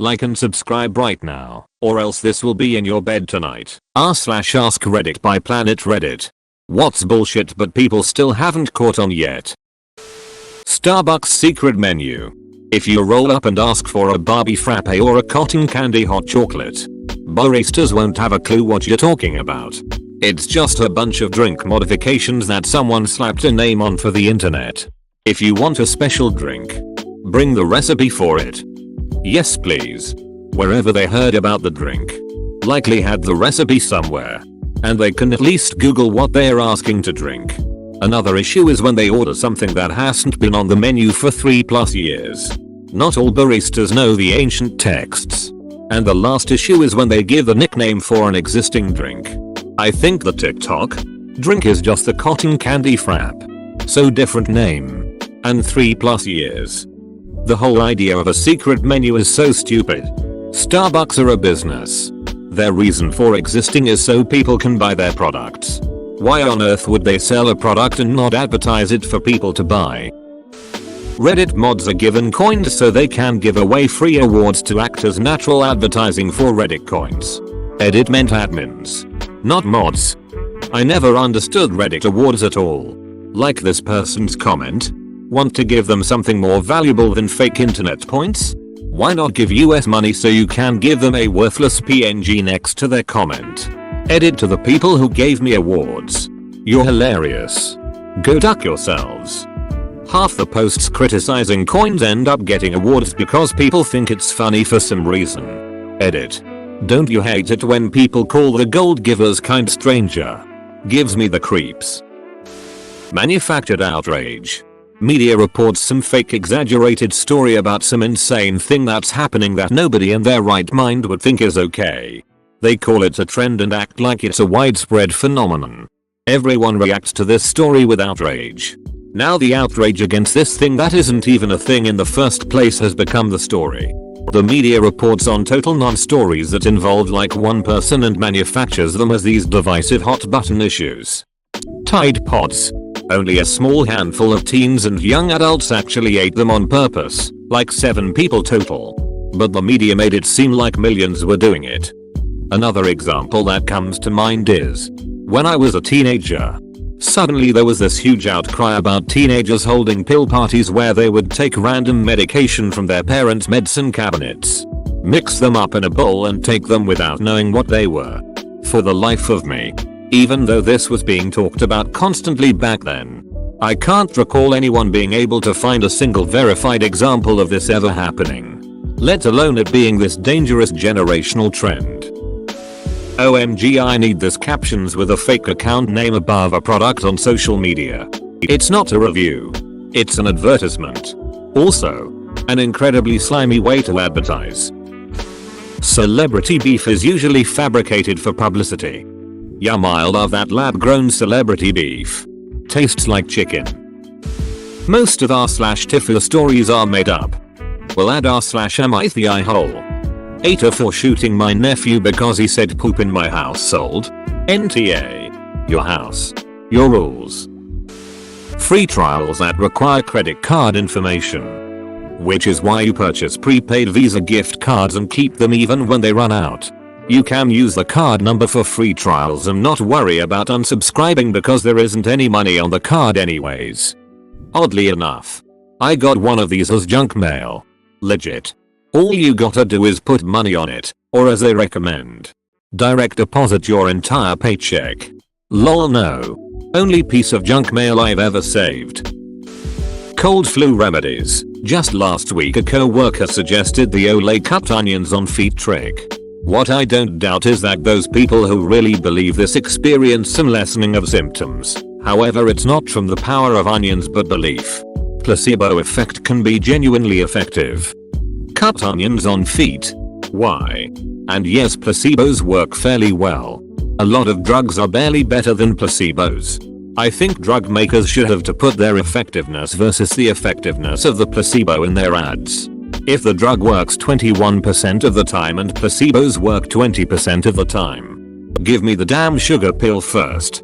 Like and subscribe right now, or else this will be in your bed tonight. r/AskReddit by Planet Reddit. What's bullshit but people still haven't caught on yet? Starbucks secret menu. If you roll up and ask for a Barbie frappe or a cotton candy hot chocolate, baristas won't have a clue what you're talking about. It's just a bunch of drink modifications that someone slapped a name on for the internet. If you want a special drink, bring the recipe for it. Yes please. Wherever they heard about the drink, likely had the recipe somewhere, and they can at least Google what they're asking to drink. Another issue is when they order something that hasn't been on the menu for 3+ years. Not all baristas know the ancient texts. And the last issue is when they give a nickname for an existing drink. I think the TikTok drink is just the cotton candy frap. So different name. And 3+ years. The whole idea of a secret menu is so stupid. Starbucks are a business. Their reason for existing is so people can buy their products. Why on earth would they sell a product and not advertise it for people to buy? Reddit mods are given coins so they can give away free awards to act as natural advertising for Reddit coins. Edit meant admins, not mods. I never understood Reddit awards at all. Like this person's comment. Want to give them something more valuable than fake internet points? Why not give US money so you can give them a worthless PNG next to their comment? Edit to the people who gave me awards. You're hilarious. Go duck yourselves. Half the posts criticizing coins end up getting awards because people think it's funny for some reason. Edit. Don't you hate it when people call the gold givers kind stranger? Gives me the creeps. Manufactured outrage. Media reports some fake exaggerated story about some insane thing that's happening that nobody in their right mind would think is okay. They call it a trend and act like it's a widespread phenomenon. Everyone reacts to this story with outrage. Now the outrage against this thing that isn't even a thing in the first place has become the story. The media reports on total non-stories that involve like one person and manufactures them as these divisive hot button issues. Tide Pods. Only a small handful of teens and young adults actually ate them on purpose, like 7 people total. But the media made it seem like millions were doing it. Another example that comes to mind is, when I was a teenager, suddenly there was this huge outcry about teenagers holding pill parties where they would take random medication from their parents' medicine cabinets, mix them up in a bowl and take them without knowing what they were. For the life of me, even though this was being talked about constantly back then, I can't recall anyone being able to find a single verified example of this ever happening, let alone it being this dangerous generational trend. OMG, I need this captions with a fake account name above a product on social media. It's not a review. It's an advertisement. Also, an incredibly slimy way to advertise. Celebrity beef is usually fabricated for publicity. Yum, I love that lab-grown celebrity beef. Tastes like chicken. Most of r/Tifu stories are made up. We'll add r/am I the eye hole. Hater for shooting my nephew because he said poop in my household. NTA. Your house. Your rules. Free trials that require credit card information. Which is why you purchase prepaid Visa gift cards and keep them even when they run out. You can use the card number for free trials and not worry about unsubscribing because there isn't any money on the card anyways. Oddly enough, I got one of these as junk mail. Legit. All you gotta do is put money on it, or as they recommend, direct deposit your entire paycheck. Lol, no. Only piece of junk mail I've ever saved. Cold flu remedies. Just last week a co-worker suggested the Olay cut onions on feet trick. What I don't doubt is that those people who really believe this experience some lessening of symptoms. However, it's not from the power of onions but belief. Placebo effect can be genuinely effective. Cut onions on feet? Why? And yes, placebos work fairly well. A lot of drugs are barely better than placebos. I think drug makers should have to put their effectiveness versus the effectiveness of the placebo in their ads. If the drug works 21% of the time and placebos work 20% of the time, give me the damn sugar pill first.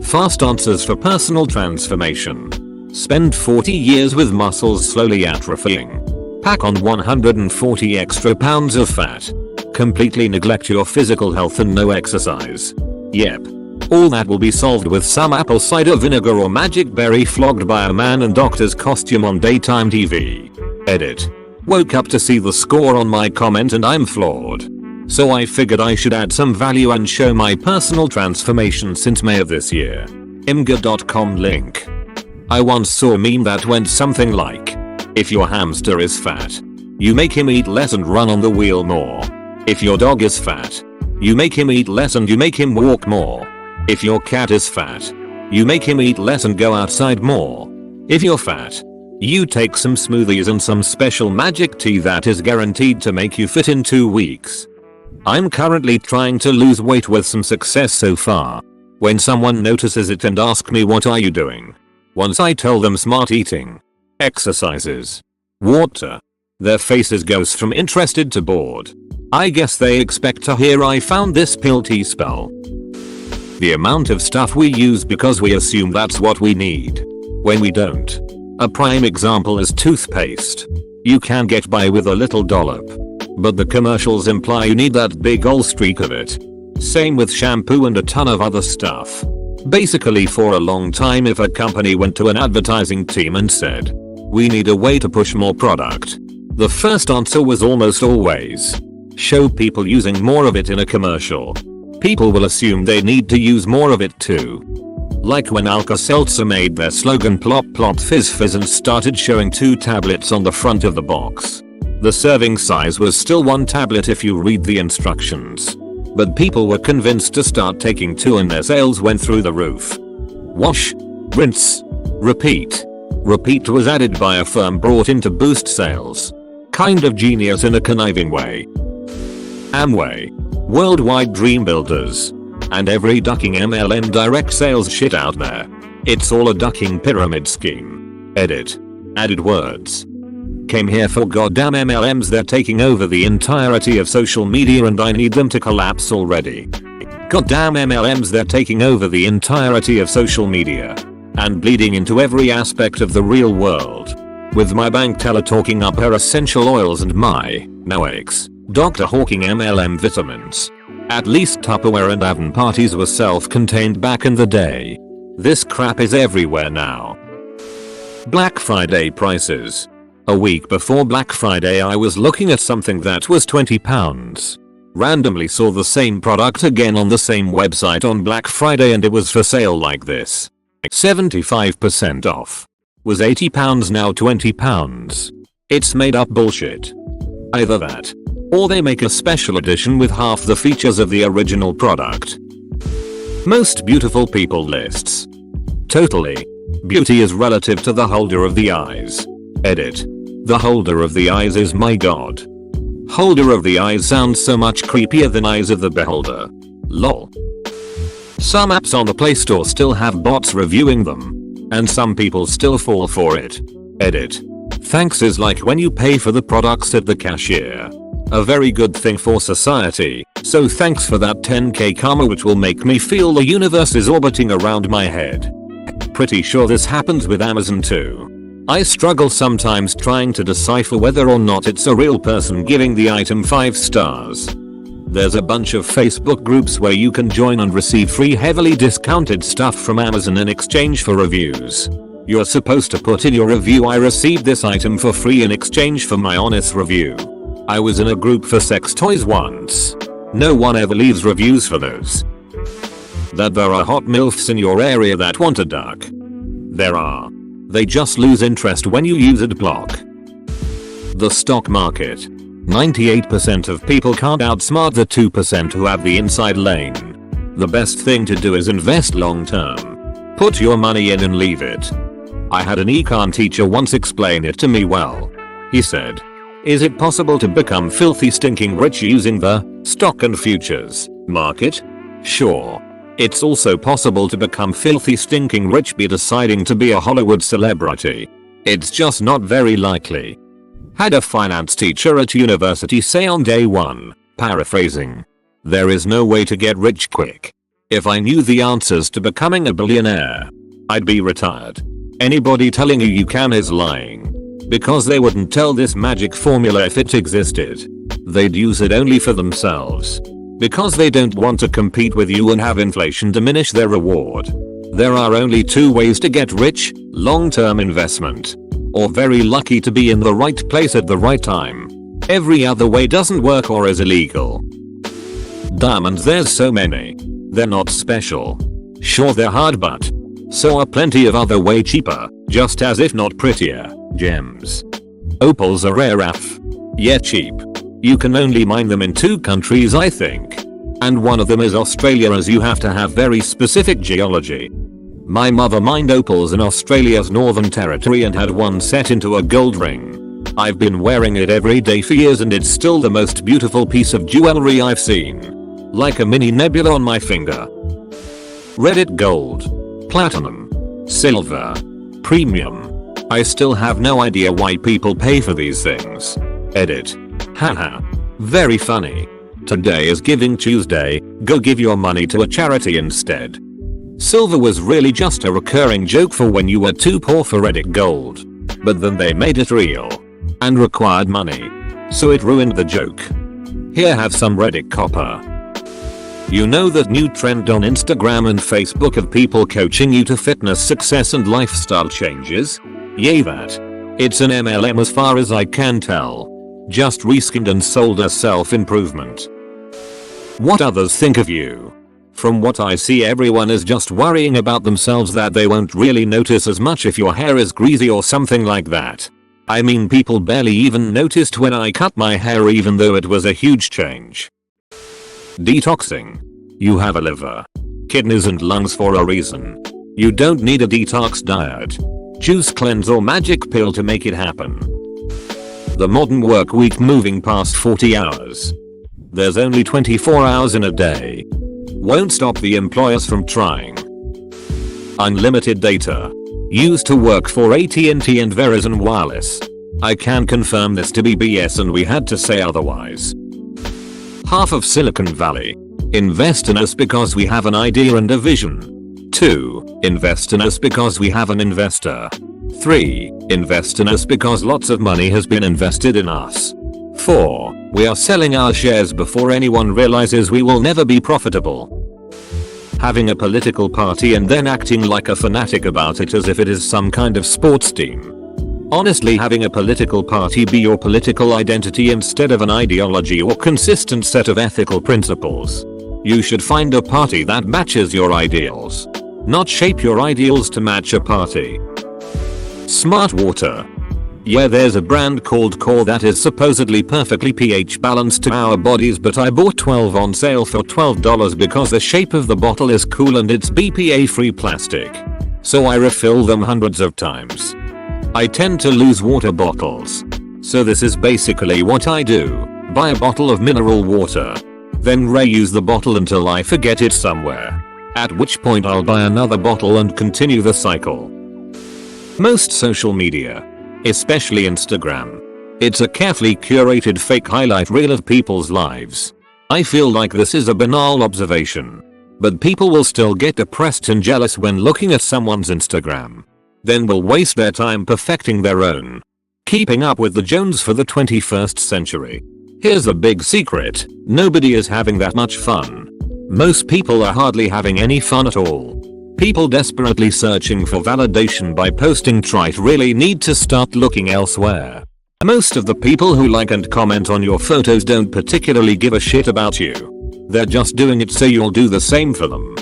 Fast answers for personal transformation. Spend 40 years with muscles slowly atrophying. Pack on 140 extra pounds of fat. Completely neglect your physical health and no exercise. Yep. All that will be solved with some apple cider vinegar or magic berry flogged by a man in doctor's costume on daytime TV. Edit. Woke up to see the score on my comment and I'm floored. So I figured I should add some value and show my personal transformation since May of this year. Imgur.com link. I once saw a meme that went something like, if your hamster is fat, you make him eat less and run on the wheel more. If your dog is fat, you make him eat less and you make him walk more. If your cat is fat, you make him eat less and go outside more. If you're fat, you take some smoothies and some special magic tea that is guaranteed to make you fit in 2 weeks. I'm currently trying to lose weight with some success so far. When someone notices it and asks me what are you doing? Once I tell them smart eating, exercises, water, their faces goes from interested to bored. I guess they expect to hear I found this pill tea spell. The amount of stuff we use because we assume that's what we need, when we don't. A prime example is toothpaste. You can get by with a little dollop, but the commercials imply you need that big ol' streak of it. Same with shampoo and a ton of other stuff. Basically, for a long time, if a company went to an advertising team and said, we need a way to push more product, the first answer was almost always, show people using more of it in a commercial. People will assume they need to use more of it too. Like when Alka-Seltzer made their slogan Plop Plop Fizz Fizz and started showing 2 tablets on the front of the box. The serving size was still 1 tablet if you read the instructions. But people were convinced to start taking 2 and their sales went through the roof. Wash, rinse, repeat. Repeat was added by a firm brought in to boost sales. Kind of genius in a conniving way. Amway, worldwide dream builders, and every ducking MLM direct sales shit out there. It's all a ducking pyramid scheme. Edit. Added words. Came here for goddamn MLMs, they're taking over the entirety of social media and I need them to collapse already. Goddamn MLMs, they're taking over the entirety of social media and bleeding into every aspect of the real world. With my bank teller talking up her essential oils and my, now ex, doctor hawking MLM vitamins. At least Tupperware and Avon parties were self-contained back in the day. This crap is everywhere now. Black Friday prices. A week before Black Friday I was looking at something that was £20. Randomly saw the same product again on the same website on Black Friday and it was for sale like this. 75% off. Was £80 now £20. It's made up bullshit. Either that, or they make a special edition with half the features of the original product. Most beautiful people lists. Totally. Beauty is relative to the holder of the eyes. Edit. The holder of the eyes is my god. Holder of the eyes sounds so much creepier than eyes of the beholder. Lol. Some apps on the Play Store still have bots reviewing them, and some people still fall for it. Edit. Thanks is like when you pay for the products at the cashier. A very good thing for society, so thanks for that 10k karma which will make me feel the universe is orbiting around my head. Pretty sure this happens with Amazon too. I struggle sometimes trying to decipher whether or not it's a real person giving the item 5 stars. There's a bunch of Facebook groups where you can join and receive free heavily discounted stuff from Amazon in exchange for reviews. You're supposed to put in your review, I received this item for free in exchange for my honest review. I was in a group for sex toys once. No one ever leaves reviews for those. That there are hot MILFs in your area that want a duck. There are. They just lose interest when you use adblock. The stock market. 98% of people can't outsmart the 2% who have the inside lane. The best thing to do is invest long term. Put your money in and leave it. I had an econ teacher once explain it to me well. He said, is it possible to become filthy stinking rich using the stock and futures market? Sure. It's also possible to become filthy stinking rich by deciding to be a Hollywood celebrity. It's just not very likely. Had a finance teacher at university say on day 1, paraphrasing, there is no way to get rich quick. If I knew the answers to becoming a billionaire, I'd be retired. Anybody telling you you can is lying. Because they wouldn't tell this magic formula if it existed. They'd use it only for themselves. Because they don't want to compete with you and have inflation diminish their reward. There are only two ways to get rich: long-term investment, or very lucky to be in the right place at the right time. Every other way doesn't work or is illegal. Diamonds, there's so many. They're not special. Sure, they're hard, but so are plenty of other way cheaper, just as if not prettier, gems. Opals are rare AF. Yet cheap. You can only mine them in 2 countries, I think. And one of them is Australia, as you have to have very specific geology. My mother mined opals in Australia's Northern Territory and had one set into a gold ring. I've been wearing it every day for years and it's still the most beautiful piece of jewelry I've seen. Like a mini nebula on my finger. Reddit gold, platinum, silver, premium. I still have no idea why people pay for these things. Edit. Haha. Very funny. Today is Giving Tuesday, go give your money to a charity instead. Silver was really just a recurring joke for when you were too poor for Reddit gold. But then they made it real. And required money. So it ruined the joke. Here, have some Reddit copper. You know that new trend on Instagram and Facebook of people coaching you to fitness success and lifestyle changes? Yay, that. It's an MLM as far as I can tell. Just reskinned and sold as self-improvement. What others think of you? From what I see, everyone is just worrying about themselves that they won't really notice as much if your hair is greasy or something like that. I mean, people barely even noticed when I cut my hair, even though it was a huge change. Detoxing. You have a liver, kidneys and lungs for a reason. You don't need a detox diet, juice cleanse or magic pill to make it happen. The modern work week moving past 40 hours. There's only 24 hours in a day. Won't stop the employers from trying. Unlimited data. Used to work for AT&T and Verizon Wireless. I can confirm this to be BS and we had to say otherwise. Half of Silicon Valley. Invest in us because we have an idea and a vision. 2. Invest in us because we have an investor. 3. Invest in us because lots of money has been invested in us. 4. We are selling our shares before anyone realizes we will never be profitable. Having a political party and then acting like a fanatic about it as if it is some kind of sports team. Honestly, having a political party be your political identity instead of an ideology or consistent set of ethical principles. You should find a party that matches your ideals. Not shape your ideals to match a party. Smartwater. Yeah, there's a brand called Core that is supposedly perfectly pH balanced to our bodies, but I bought 12 on sale for $12 because the shape of the bottle is cool and it's BPA free plastic. So I refill them hundreds of times. I tend to lose water bottles. So this is basically what I do. Buy a bottle of mineral water. Then reuse the bottle until I forget it somewhere. At which point I'll buy another bottle and continue the cycle. Most social media, especially Instagram, it's a carefully curated fake highlight reel of people's lives. I feel like this is a banal observation, but people will still get depressed and jealous when looking at someone's Instagram. Then will waste their time perfecting their own. Keeping up with the Jones for the 21st century. Here's a big secret, nobody is having that much fun. Most people are hardly having any fun at all. People desperately searching for validation by posting trite really need to start looking elsewhere. Most of the people who like and comment on your photos don't particularly give a shit about you. They're just doing it so you'll do the same for them.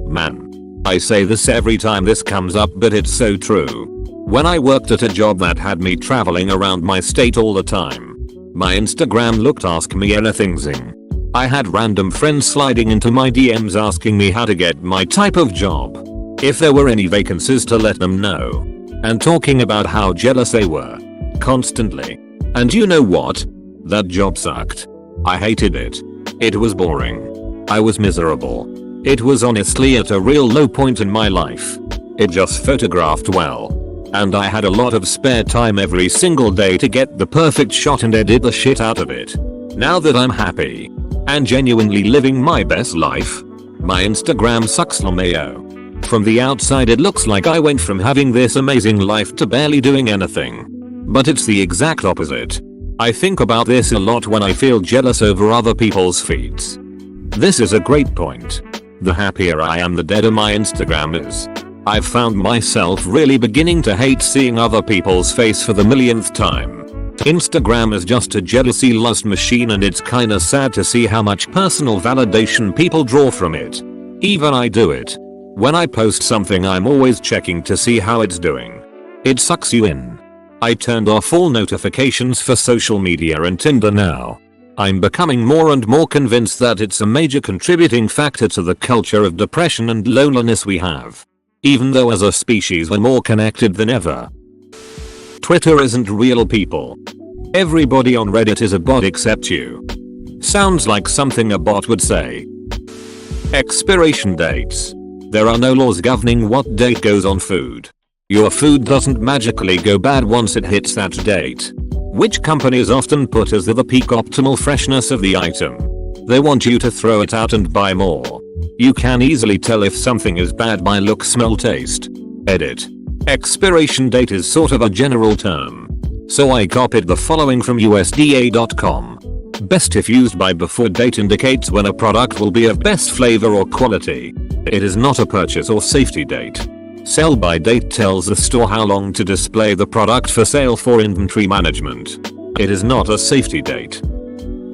Man. I say this every time this comes up, but it's so true. When I worked at a job that had me traveling around my state all the time, my Instagram looked Ask Me Anything-zing. I had random friends sliding into my DMs asking me how to get my type of job, if there were any vacancies to let them know, and talking about how jealous they were. Constantly. And you know what? That job sucked. I hated it. It was boring. I was miserable. It was honestly at a real low point in my life. It just photographed well. And I had a lot of spare time every single day to get the perfect shot and edit the shit out of it. Now that I'm happy and genuinely living my best life, my Instagram sucks lamayo. From the outside it looks like I went from having this amazing life to barely doing anything. But it's the exact opposite. I think about this a lot when I feel jealous over other people's feeds. This is a great point. The happier I am, the deader my Instagram is. I've found myself really beginning to hate seeing other people's face for the millionth time. Instagram is just a jealousy lust machine, and it's kinda sad to see how much personal validation people draw from it. Even I do it. When I post something, I'm always checking to see how it's doing. It sucks you in. I turned off all notifications for social media and Tinder now. I'm becoming more and more convinced that it's a major contributing factor to the culture of depression and loneliness we have. Even though as a species we're more connected than ever. Twitter isn't real people. Everybody on Reddit is a bot except you. Sounds like something a bot would say. Expiration dates. There are no laws governing what date goes on food. Your food doesn't magically go bad once it hits that date. Which companies often put as the peak optimal freshness of the item. They want you to throw it out and buy more. You can easily tell if something is bad by look, smell, taste. Edit. Expiration date is sort of a general term. So I copied the following from USDA.com. Best if used by before date indicates when a product will be of best flavor or quality. It is not a purchase or safety date. Sell by date tells the store how long to display the product for sale for inventory management. It is not a safety date.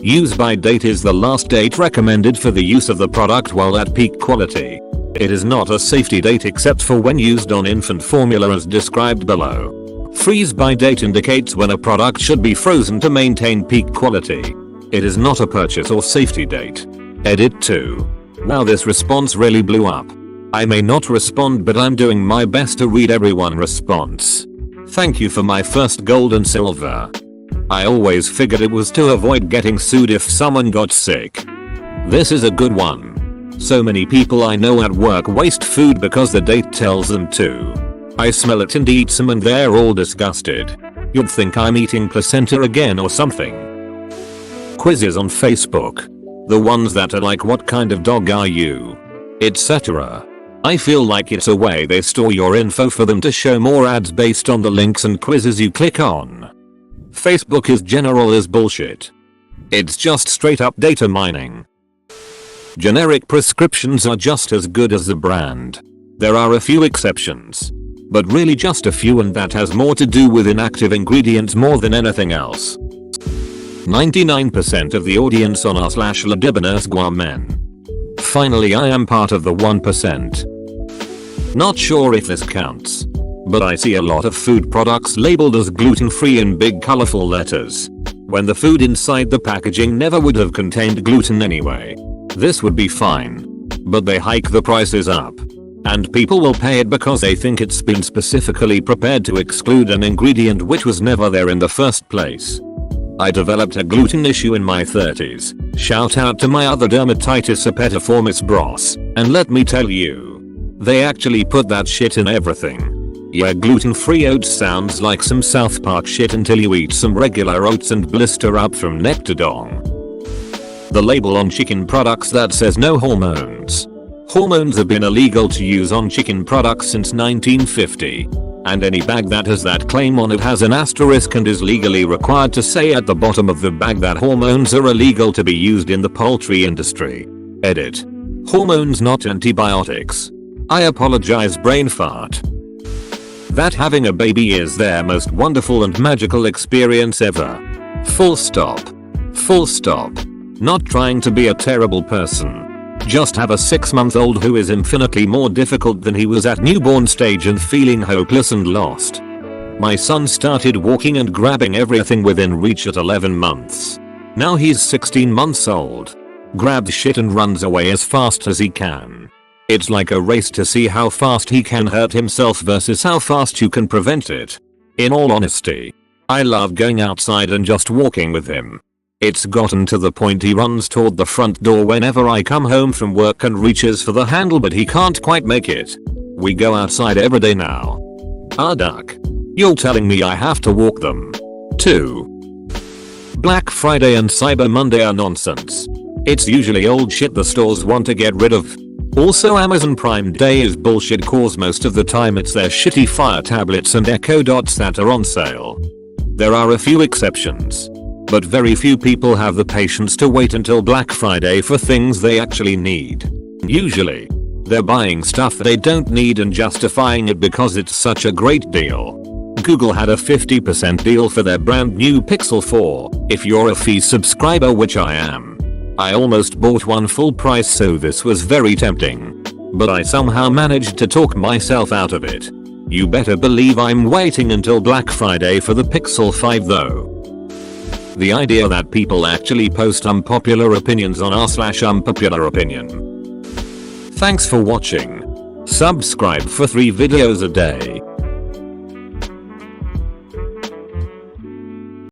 Use by date is the last date recommended for the use of the product while at peak quality. It is not a safety date except for when used on infant formula as described below. Freeze by date indicates when a product should be frozen to maintain peak quality. It is not a purchase or safety date. Edit 2. Wow, this response really blew up. I may not respond, but I'm doing my best to read everyone's response. Thank you for my first gold and silver. I always figured it was to avoid getting sued if someone got sick. This is a good one. So many people I know at work waste food because the date tells them to. I smell it and eat some and they're all disgusted. You'd think I'm eating placenta again or something. Quizzes on Facebook. The ones that are like, what kind of dog are you? Etc. I feel like it's a way they store your info for them to show more ads based on the links and quizzes you click on. Facebook is general as bullshit. It's just straight up data mining. Generic prescriptions are just as good as the brand. There are a few exceptions. But really just a few, and that has more to do with inactive ingredients more than anything else. 99% of the audience on r/ladibiners are men. Finally, I am part of the 1%. Not sure if this counts. But I see a lot of food products labeled as gluten-free in big colorful letters. When the food inside the packaging never would have contained gluten anyway. This would be fine. But they hike the prices up. And people will pay it because they think it's been specifically prepared to exclude an ingredient which was never there in the first place. I developed a gluten issue in my 30s. Shout out to my other dermatitis herpetiformis bros. And let me tell you. They actually put that shit in everything. Yeah, gluten-free oats sounds like some South Park shit until you eat some regular oats and blister up from neck to dong. The label on chicken products that says no hormones. Hormones have been illegal to use on chicken products since 1950. And any bag that has that claim on it has an asterisk and is legally required to say at the bottom of the bag that hormones are illegal to be used in the poultry industry. Edit. Hormones, not antibiotics. I apologize, brain fart. That having a baby is their most wonderful and magical experience ever. Full stop. Full stop. Not trying to be a terrible person. Just have a 6-month-old who is infinitely more difficult than he was at newborn stage and feeling hopeless and lost. My son started walking and grabbing everything within reach at 11 months. Now he's 16 months old. Grabs shit and runs away as fast as he can. It's like a race to see how fast he can hurt himself versus how fast you can prevent it. In all honesty, I love going outside and just walking with him. It's gotten to the point he runs toward the front door whenever I come home from work and reaches for the handle, but he can't quite make it. We go outside every day now. Ah, duck. You're telling me I have to walk them. 2. Black Friday and Cyber Monday are nonsense. It's usually old shit the stores want to get rid of. Also, Amazon Prime Day is bullshit cause most of the time it's their shitty Fire tablets and Echo Dots that are on sale. There are a few exceptions. But very few people have the patience to wait until Black Friday for things they actually need. Usually, they're buying stuff they don't need and justifying it because it's such a great deal. Google had a 50% deal for their brand new Pixel 4, if you're a Fee subscriber, which I am. I almost bought one full price, so this was very tempting. But I somehow managed to talk myself out of it. You better believe I'm waiting until Black Friday for the Pixel 5 though. The idea that people actually post unpopular opinions on r/unpopular opinion. Thanks for watching. Subscribe for 3 videos a day.